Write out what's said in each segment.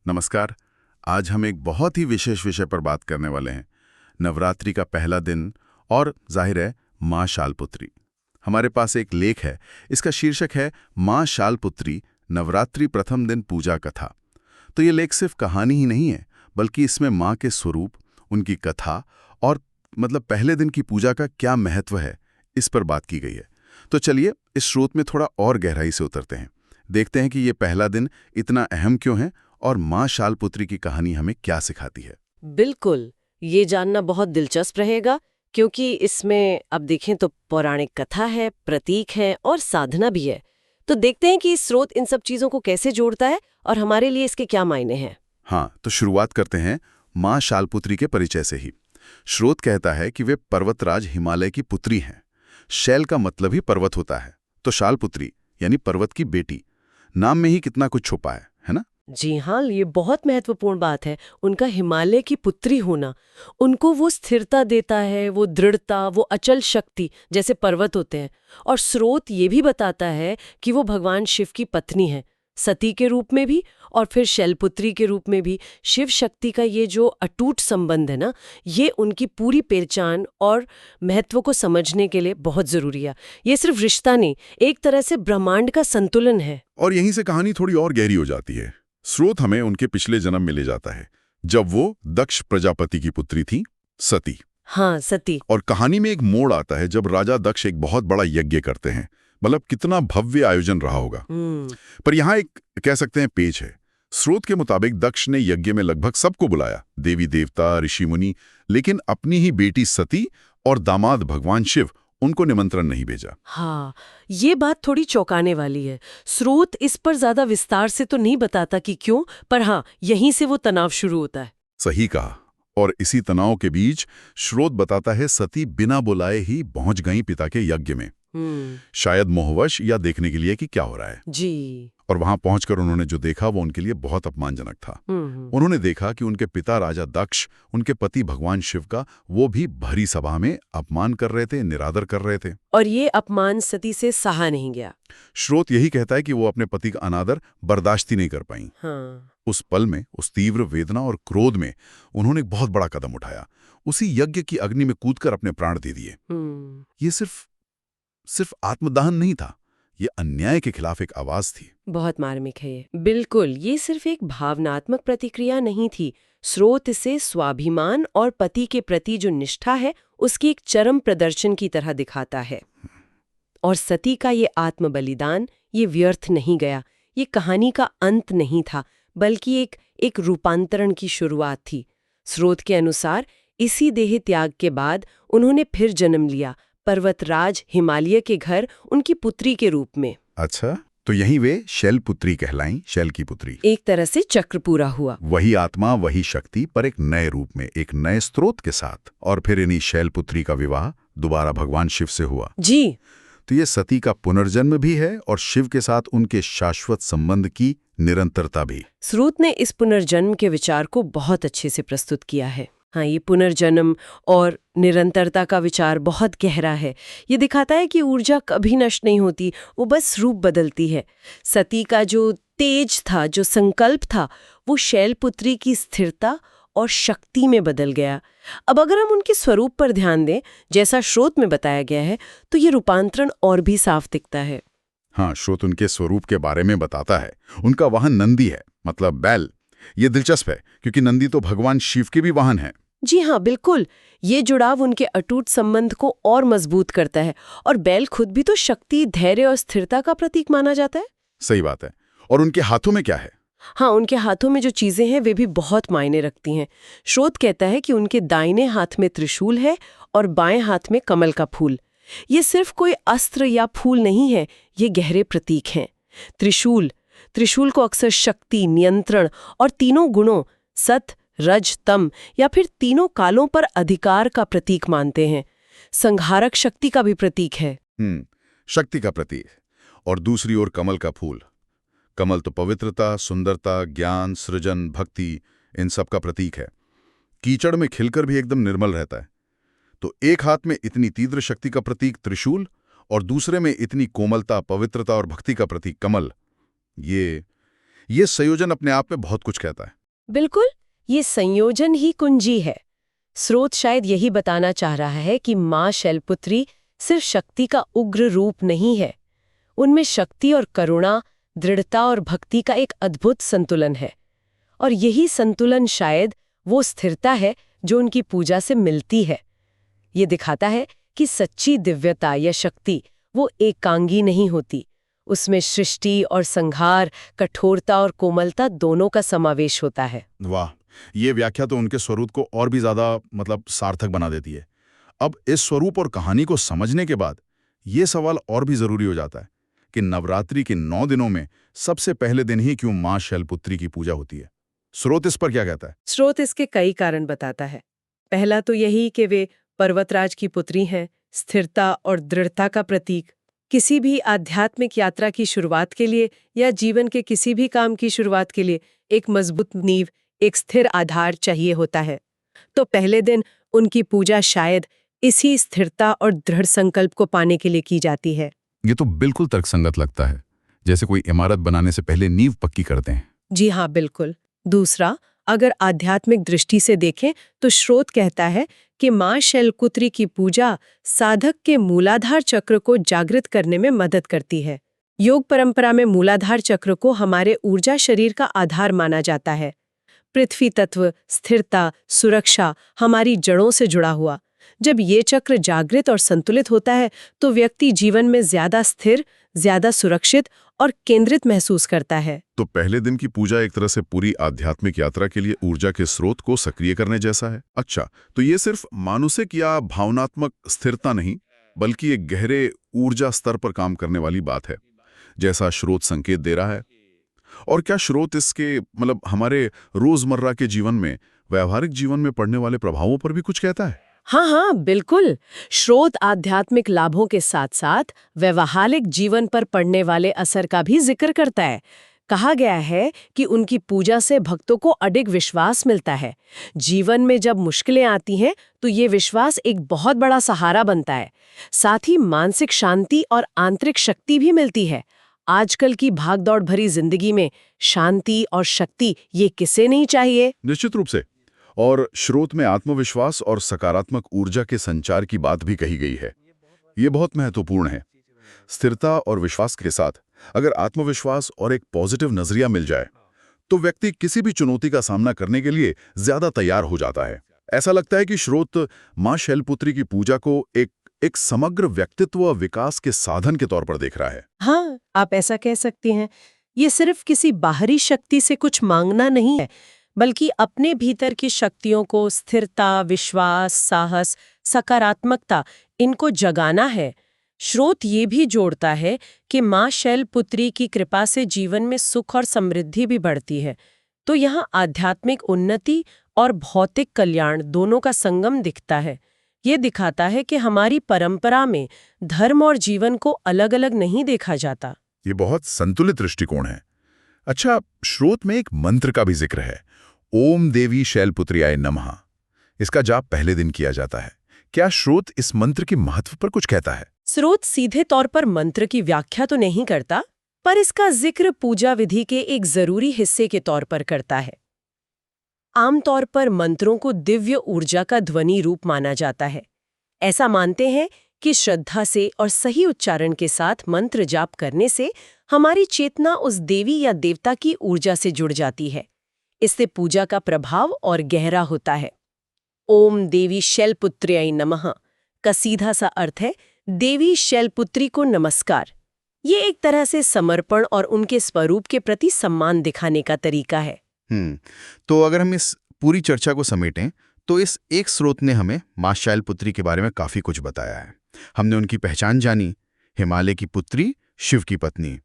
नमस्कार। आज हम एक बहुत ही विशेष विषय पर बात करने वाले हैं। नवरात्रि का पहला दिन और जाहिर है माँ शालपुत्री। हमारे पास एक लेख है, इसका शीर्षक है माँ शालपुत्री नवरात्रि प्रथम दिन पूजा कथा। तो ये लेख सिर्फ कहानी ही नहीं है, बल्कि इसमें माँ के स्वरूप, उनकी कथा और पहले दिन की पूजा का क्या महत्व है, इस पर बात की गई है। तो चलिए इस स्रोत में थोड़ा और गहराई से उतरते हैं, देखते हैं कि ये पहला दिन इतना अहम क्यों है और माँ शालपुत्री की कहानी हमें क्या सिखाती है। बिल्कुल, ये जानना बहुत दिलचस्प रहेगा क्योंकि इसमें अब देखें तो पौराणिक कथा है, प्रतीक है और साधना भी है। तो देखते हैं कि स्रोत इन सब चीजों को कैसे जोड़ता है और हमारे लिए इसके क्या मायने हैं। हाँ, तो शुरुआत करते हैं माँ शालपुत्री के परिचय से ही। स्रोत कहता है कि वे पर्वतराज हिमालय की पुत्री हैं। शैल का मतलब ही पर्वत होता है, तो शालपुत्री यानी पर्वत की बेटी। नाम में ही कितना कुछ छुपा है ना? जी हाँ, ये बहुत महत्वपूर्ण बात है। उनका हिमालय की पुत्री होना उनको वो स्थिरता देता है, वो दृढ़ता, वो अचल शक्ति जैसे पर्वत होते हैं। और स्रोत ये भी बताता है कि वो भगवान शिव की पत्नी है, सती के रूप में भी और फिर शैलपुत्री के रूप में भी। शिव शक्ति का ये जो अटूट संबंध है ना, ये उनकी पूरी पहचान और महत्व को समझने के लिए बहुत जरूरी है। ये सिर्फ रिश्ता नहीं, एक तरह से ब्रह्मांड का संतुलन है। और यहीं से कहानी थोड़ी और गहरी हो जाती है। स्रोत हमें उनके पिछले जन्म में ले जाता है, जब वो दक्ष प्रजापति की पुत्री थी, सती। हाँ, सती। और कहानी में एक मोड़ आता है जब राजा दक्ष एक बहुत बड़ा यज्ञ करते हैं। कितना भव्य आयोजन रहा होगा। पर यहाँ एक कह सकते हैं पेच है। स्रोत के मुताबिक दक्ष ने यज्ञ में लगभग सबको बुलाया, देवी देवता, ऋषि मुनि, लेकिन अपनी ही बेटी सती और दामाद भगवान शिव, उनको निमंत्रण नहीं भेजा। हाँ, ये बात थोड़ी चौंकाने वाली है। स्रोत इस पर ज्यादा विस्तार से तो नहीं बताता कि क्यों, पर हाँ, यहीं से वो तनाव शुरू होता है। सही कहा। और इसी तनाव के बीच स्रोत बताता है सती बिना बुलाए ही पहुंच गईं पिता के यज्ञ में। शायद मोहवश या देखने के लिए कि क्या हो रहा है। जी। और वहां पहुंचकर उन्होंने जो देखा वो उनके लिए बहुत अपमानजनक था। उन्होंने देखा कि उनके पिता राजा दक्ष उनके पति भगवान शिव का वो भी भरी सभा में अपमान कर रहे थे, निरादर कर रहे थे। और ये अपमान सती से सहा नहीं गया। स्रोत यही कहता है कि वो अपने पति का अनादर बर्दाश्त ही नहीं कर पाई। हाँ। उस पल में, उस तीव्र वेदना और क्रोध में उन्होंने एक बहुत बड़ा कदम उठाया। उसी यज्ञ की अग्नि में कूदकर अपने प्राण दे दिए। ये सिर्फ आत्मदहन नहीं था, ये अन्याय के खिलाफ एक आवाज थी। बहुत मार्मिक है ये। बिल्कुल, ये सिर्फ एक भावनात्मक प्रतिक्रिया नहीं थी। स्रोत इसे स्वाभिमान और पति के प्रति जो निष्ठा है, उसकी एक चरम प्रदर्शन की तरह दिखाता है। और सती का ये आत्म बलिदान, ये व्यर्थ नहीं गया। ये कहानी का अंत नहीं था, बल्कि एक रूपांतरण की शुरुआत थी। स्रोत के अनुसार इसी देह त्याग के बाद उन्होंने फिर जन्म लिया, पर्वतराज हिमालय के घर, उनकी पुत्री के रूप में। अच्छा, तो यही वे शैलपुत्री कहलाईं, शैल की पुत्री। एक तरह से चक्र पूरा हुआ। वही आत्मा, वही शक्ति, पर एक नए रूप में, एक नए स्रोत के साथ। और फिर इन्हीं शैलपुत्री का विवाह दोबारा भगवान शिव से हुआ। जी। तो ये सती का पुनर्जन्म भी है और शिव के साथ उनके शाश्वत संबंध की निरंतरता भी। स्रोत ने इस पुनर्जन्म के विचार को बहुत अच्छे से प्रस्तुत किया है। हाँ, ये पुनर्जन्म और निरंतरता का विचार बहुत गहरा है। ये दिखाता है कि ऊर्जा कभी नष्ट नहीं होती, वो बस रूप बदलती है। सती का जो तेज था, जो संकल्प था, वो शैलपुत्री की स्थिरता और शक्ति में बदल गया। अब अगर हम उनके स्वरूप पर ध्यान दें, जैसा स्रोत में बताया गया है, तो ये रूपांतरण और भी साफ दिखता है। हाँ, स्रोत उनके स्वरूप के बारे में बताता है। उनका वाहन नंदी है, मतलब बैल। ये दिलचस्प है क्योंकि नंदी तो भगवान शिव के भी वाहन है। जी हाँ, बिल्कुल। ये जुड़ाव उनके अटूट संबंध को और मजबूत करता है। और बैल खुद भी तो शक्ति, धैर्य और स्थिरता का प्रतीक माना जाता है। सही बात है। और उनके हाथों में क्या है? हाँ, उनके हाथों में जो चीजें हैं वे भी बहुत मायने रखती हैं। स्रोत कहता है कि उनके दाहिने हाथ में त्रिशूल है और बाएं हाथ में कमल का फूल। ये सिर्फ कोई अस्त्र या फूल नहीं है, ये गहरे प्रतीक हैं। त्रिशूल को अक्सर शक्ति, नियंत्रण और तीनों गुणों, सत, रज, तम या फिर तीनों कालों पर अधिकार का प्रतीक मानते हैं। संहारक शक्ति का भी प्रतीक है। शक्ति का प्रतीक। और दूसरी ओर कमल का फूल। कमल तो पवित्रता, सुंदरता, ज्ञान, सृजन, भक्ति, इन सब का प्रतीक है। कीचड़ में खिलकर भी एकदम निर्मल रहता है। तो एक हाथ में इतनी तीव्र शक्ति का प्रतीक त्रिशूल और दूसरे में इतनी कोमलता, पवित्रता और भक्ति का प्रतीक कमल। ये संयोजन अपने आप में बहुत कुछ कहता है। बिल्कुल, ये संयोजन ही कुंजी है। स्रोत शायद यही बताना चाह रहा है कि माँ शैलपुत्री सिर्फ शक्ति का उग्र रूप नहीं है। उनमें शक्ति और करुणा, दृढ़ता और भक्ति का एक अद्भुत संतुलन है। और यही संतुलन शायद वो स्थिरता है जो उनकी पूजा से मिलती है। ये दिखाता है कि सच्ची दिव्यता या शक्ति वो एकांगी नहीं होती। उसमें सृष्टि और संहार, कठोरता और कोमलता दोनों का समावेश होता है। वाह, ये व्याख्या तो उनके स्वरूप को और भी ज्यादा सार्थक बना देती है। अब इस स्वरूप और कहानी को समझने के बाद ये सवाल और भी जरूरी हो जाता है कि नवरात्रि के 9 दिनों में सबसे पहले दिन ही क्यों मां शैलपुत्री की पूजा होती है। स्रोत इस पर क्या कहता है? स्रोत इसके कई कारण बताता है। पहला तो यही कि वे पर्वतराज की पुत्री हैं, स्थिरता और दृढ़ता का प्रतीक। किसी भी आध्यात्मिक यात्रा की शुरुआत के लिए या जीवन के किसी भी काम की शुरुआत के लिए एक मजबूत नींव, एक स्थिर आधार चाहिए होता है। तो पहले दिन उनकी पूजा शायद इसी स्थिरता और दृढ़ संकल्प को पाने के लिए की जाती है। ये तो बिल्कुल तर्कसंगत लगता है, जैसे कोई इमारत बनाने से पहले नींव पक्की करते हैं। जी हाँ, बिल्कुल। दूसरा, अगर आध्यात्मिक दृष्टि से देखें तो स्रोत कहता है कि मां शैलपुत्री की पूजा साधक के मूलाधार चक्र को जागृत करने में मदद करती है। योग परंपरा में मूलाधार चक्र को हमारे ऊर्जा शरीर का आधार माना जाता है। पृथ्वी तत्व, स्थिरता, सुरक्षा हमारी जड़ों से जुड़ा हुआ। जब ये चक्र जागृत और संतुलित होता है तो व्यक्ति जीवन में ज्यादा स्थिर, ज्यादा सुरक्षित और केंद्रित महसूस करता है। तो पहले दिन की पूजा एक तरह से पूरी आध्यात्मिक यात्रा के लिए ऊर्जा के स्रोत को सक्रिय करने जैसा है। अच्छा, तो ये सिर्फ मानसिक या भावनात्मक स्थिरता नहीं, बल्कि एक गहरे ऊर्जा स्तर पर काम करने वाली बात है, जैसा स्रोत संकेत दे रहा है। और क्या स्रोत इसके हमारे रोजमर्रा के जीवन में, व्यावहारिक जीवन में पड़ने वाले प्रभावों पर भी कुछ कहता है? हाँ हाँ, बिल्कुल। स्रोत आध्यात्मिक लाभों के साथ साथ व्यवहारिक जीवन पर पड़ने वाले असर का भी जिक्र करता है। कहा गया है कि उनकी पूजा से भक्तों को अडिग विश्वास मिलता है। जीवन में जब मुश्किलें आती हैं तो ये विश्वास एक बहुत बड़ा सहारा बनता है। साथ ही मानसिक शांति और आंतरिक शक्ति भी मिलती है। आजकल की भागदौड़ भरी जिंदगी में शांति और शक्ति ये किसे नहीं चाहिए? निश्चित रूप से। और स्रोत में आत्मविश्वास और सकारात्मक ऊर्जा के संचार की बात भी कही गई है। ये बहुत महत्वपूर्ण है। स्थिरता और विश्वास के साथ अगर आत्मविश्वास और एक पॉजिटिव नजरिया मिल जाए तो व्यक्ति किसी भी चुनौती का सामना करने के लिए ज्यादा तैयार हो जाता है। ऐसा लगता है कि स्रोत मां शैलपुत्री की पूजा को एक समग्र व्यक्तित्व विकास के साधन के तौर पर देख रहा है। हाँ, आप ऐसा कह सकती हैं। ये सिर्फ किसी बाहरी शक्ति से कुछ मांगना नहीं है, बल्कि अपने भीतर की शक्तियों को, स्थिरता, विश्वास, साहस, सकारात्मकता, इनको जगाना है। स्रोत ये भी जोड़ता है कि मां शैलपुत्री की कृपा से जीवन में सुख और समृद्धि भी बढ़ती है। तो यहाँ आध्यात्मिक उन्नति और भौतिक कल्याण दोनों का संगम दिखता है। ये दिखाता है कि हमारी परंपरा में धर्म और जीवन को अलग-अलग नहीं देखा जाता। ये बहुत संतुलित दृष्टिकोण है। अच्छा, स्रोत में एक मंत्र का भी जिक्र है, ओम देवी शैलपुत्र्याय नमः। इसका जाप पहले दिन किया जाता है। क्या स्रोत इस मंत्र के महत्व पर कुछ कहता है? स्रोत सीधे तौर पर मंत्र की व्याख्या तो नहीं करता, पर इसका जिक्र पूजा विधि के एक जरूरी हिस्से के तौर पर करता है। आमतौर पर मंत्रों को दिव्य ऊर्जा का ध्वनि रूप माना जाता है। ऐसा मानते हैं कि श्रद्धा से और सही उच्चारण के साथ मंत्र जाप करने से हमारी चेतना उस देवी या देवता की ऊर्जा से जुड़ जाती है। इससे पूजा का प्रभाव और गहरा होता है। ओम देवी शैलपुत्र्याय नमः का सीधा सा अर्थ है देवी शैलपुत्री को नमस्कार। ये एक तरह से समर्पण और उनके स्वरूप के प्रति सम्मान दिखाने का तरीका है। तो अगर हम इस पूरी चर्चा को समेटें तो इस एक स्रोत ने हमें मां शैलपुत्री के बारे में काफी कुछ बताया है। हमने उनकी पहचान जानी, हिमालय की पुत्री, शिव की पत्नी।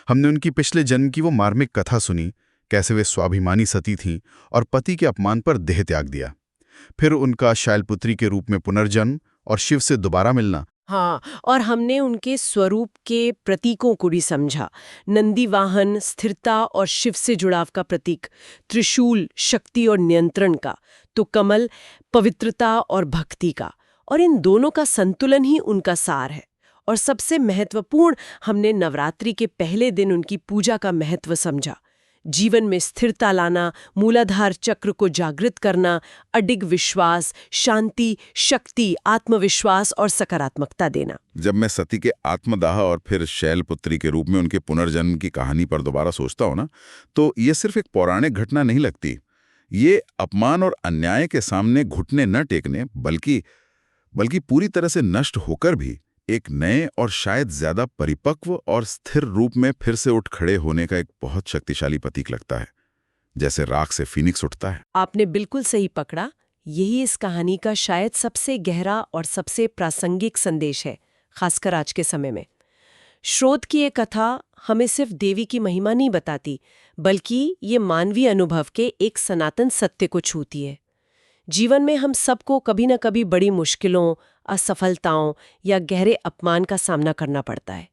हमने उनकी पिछले जन्म की वो मार्मिक कथा सुनी, कैसे वे स्वाभिमानी सती थीं और पति के अपमान पर देह त्याग दिया। फिर उनका शैलपुत्री के रूप में पुनर्जन्म और शिव से दोबारा मिलना। हाँ, और हमने उनके स्वरूप के प्रतीकों को भी समझा। नंदी वाहन स्थिरता और शिव से जुड़ाव का प्रतीक, त्रिशूल शक्ति और नियंत्रण का, तो कमल पवित्रता और भक्ति का, और इन दोनों का संतुलन ही उनका सार है। और सबसे महत्वपूर्ण, हमने नवरात्रि के पहले दिन उनकी पूजा का महत्व समझा। जीवन में स्थिरता लाना, मूलाधार चक्र को जागृत करना, अडिग विश्वास, शांति, शक्ति, आत्मविश्वास और सकारात्मकता देना। जब मैं सती के आत्मदाह और फिर शैलपुत्री के रूप में उनके पुनर्जन्म की कहानी पर दोबारा सोचता हूं ना, तो ये सिर्फ एक पौराणिक घटना नहीं लगती। ये अपमान और अन्याय के सामने घुटने न टेकने बल्कि पूरी तरह से नष्ट होकर भी एक नए और शायद ज्यादा परिपक्व और स्थिर रूप में फिर से उठ खड़े होने का एक बहुत शक्तिशाली प्रतीक लगता है, जैसे राख से फीनिक्स उठता है। आपने बिल्कुल सही पकड़ा। यही इस कहानी का शायद सबसे गहरा और सबसे प्रासंगिक संदेश है, खासकर आज के समय में। श्रोत की ये कथा हमें सिर्फ देवी की महिमा नहीं बताती, बल्कि ये मानवीय अनुभव के एक सनातन सत्य को छूती है। जीवन में हम सबको कभी न कभी बड़ी मुश्किलों, असफलताओं या गहरे अपमान का सामना करना पड़ता है।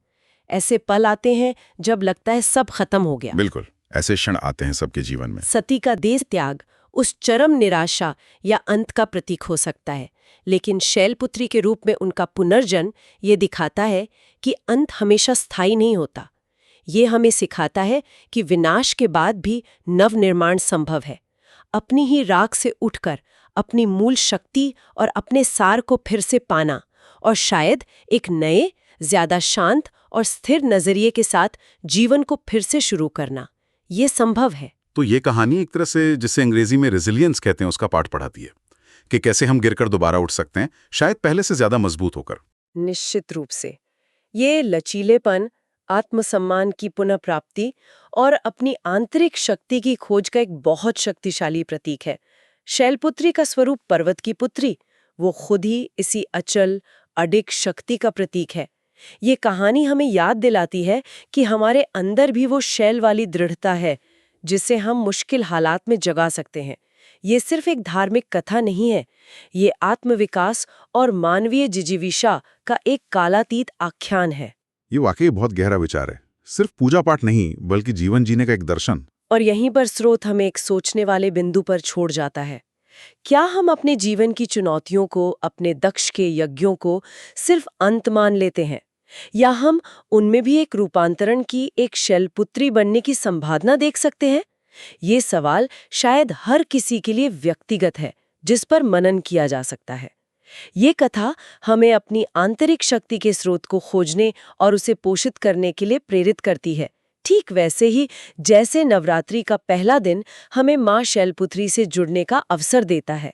ऐसे पल आते हैं जब लगता है सब खत्म हो गया। बिल्कुल, ऐसे क्षण आते हैं सबके जीवन में। सती का देश त्याग उस चरम निराशा या अंत का प्रतीक हो सकता है, लेकिन शैलपुत्री के रूप में उनका पुनर्जन्म ये दिखाता है कि अंत हमेशा स्थायी नहीं होता। ये हमें सिखाता है कि विनाश के बाद भी नवनिर्माण संभव है। अपनी ही राख से उठकर अपनी मूल शक्ति और अपने सार को फिर से पाना, और शायद एक नए, ज्यादा शांत और स्थिर नजरिए के साथ जीवन को फिर से शुरू करना, ये संभव है। तो ये कहानी एक तरह से, जिसे अंग्रेजी में रेजिलियंस कहते हैं, उसका पाठ पढ़ाती है कि कैसे हम गिरकर दोबारा उठ सकते हैं, शायद पहले से ज्यादा मजबूत होकर। निश्चित रूप से ये लचीलेपन, आत्मसम्मान की पुनः प्राप्ति और अपनी आंतरिक शक्ति की खोज का एक बहुत शक्तिशाली प्रतीक है। शैलपुत्री का स्वरूप पर्वत की पुत्री, वो खुद ही इसी अचल, अडिग शक्ति का प्रतीक है। ये कहानी हमें याद दिलाती है कि हमारे अंदर भी वो शैल वाली दृढ़ता है जिसे हम मुश्किल हालात में जगा सकते हैं। ये सिर्फ एक धार्मिक कथा नहीं है, ये आत्मविकास और मानवीय जिजीविषा का एक कालातीत आख्यान है। ये वाकई बहुत गहरा विचार है, सिर्फ पूजा पाठ नहीं बल्कि जीवन जीने का एक दर्शन। और यहीं पर स्रोत हमें एक सोचने वाले बिंदु पर छोड़ जाता है। क्या हम अपने जीवन की चुनौतियों को, अपने दक्ष के यज्ञों को सिर्फ अंत मान लेते हैं, या हम उनमें भी एक रूपांतरण की, एक शैलपुत्री बनने की संभावना देख सकते हैं? ये सवाल शायद हर किसी के लिए व्यक्तिगत है, जिस पर मनन किया जा सकता है। ये कथा हमें अपनी आंतरिक शक्ति के स्रोत को खोजने और उसे पोषित करने के लिए प्रेरित करती है, ठीक वैसे ही जैसे नवरात्रि का पहला दिन हमें मां शैलपुत्री से जुड़ने का अवसर देता है।